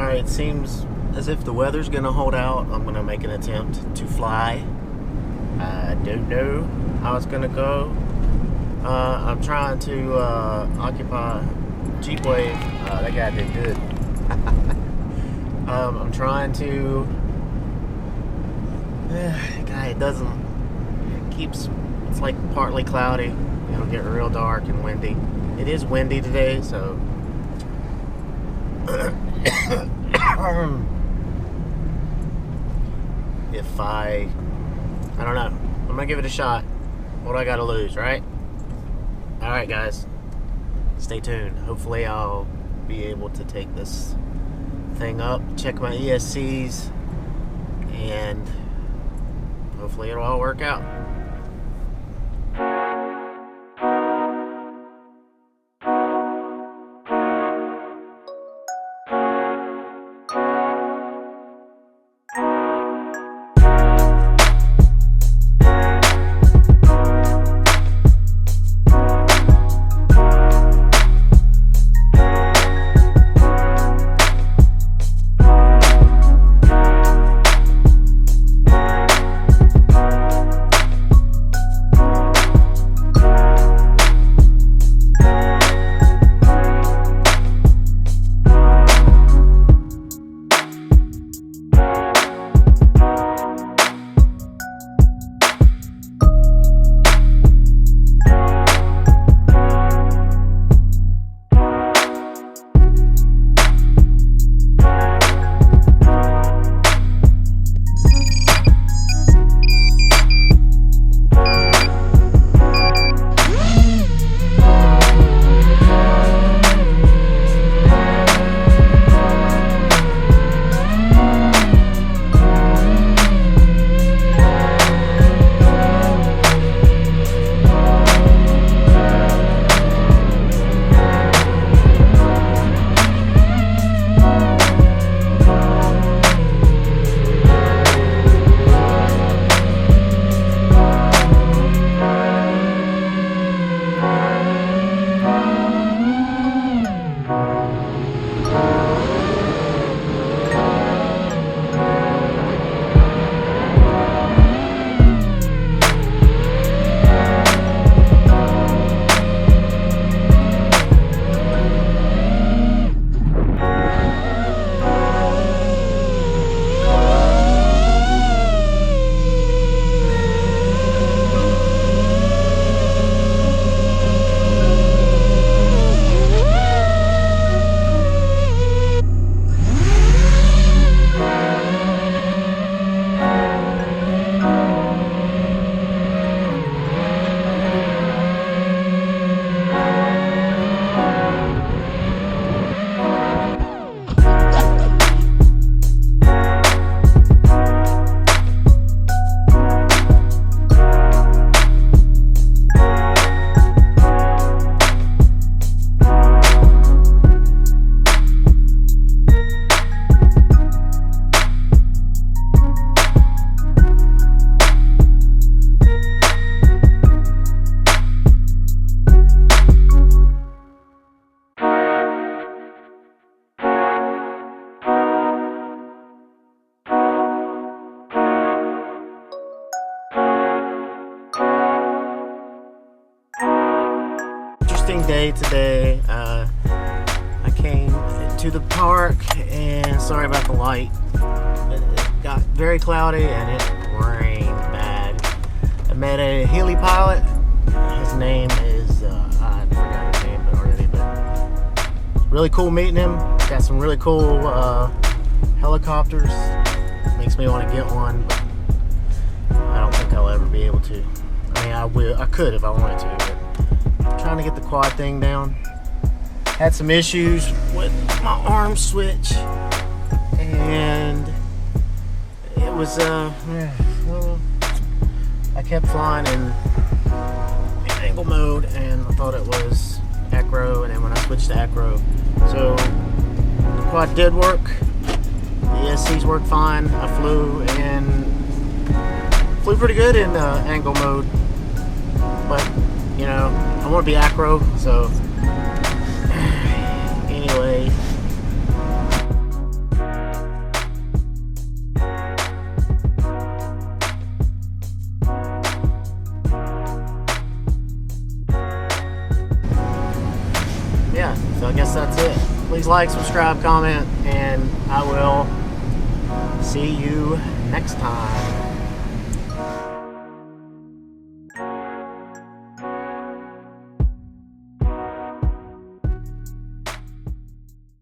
Alright, it seems as if the weather's gonna hold out. I'm gonna make an attempt to fly. I don't know how it's gonna go. I'm trying to occupy Jeep Wave. That guy did good. I'm trying to. Guy, it doesn't. It keeps. It's like partly cloudy. It'll get real dark and windy. It is windy today, so. If I don't know. I'm gonna give it a shot. What do I gotta lose, right? Alright, guys. Stay tuned. Hopefully I'll be able to take this thing up, check my ESCs, and hopefully it'll all work out. Day today. I came to the park, and sorry about the light. It got very cloudy and it rained bad. I met a heli pilot. His name is I forgot his name already, but really cool meeting him. Got some really cool helicopters. Makes me want to get one, but I don't think I'll ever be able to. I mean, I could if I wanted to, but trying to get the quad thing down. Had some issues with my arm switch, and it was well, I kept flying in angle mode, and I thought it was acro, and then when I switched to acro, so the quad did work. The ESCs worked fine. I flew pretty good in angle mode, but you know, I want to be acro, so anyway, So I guess that's it. Please like, subscribe, comment, and I will see you next time.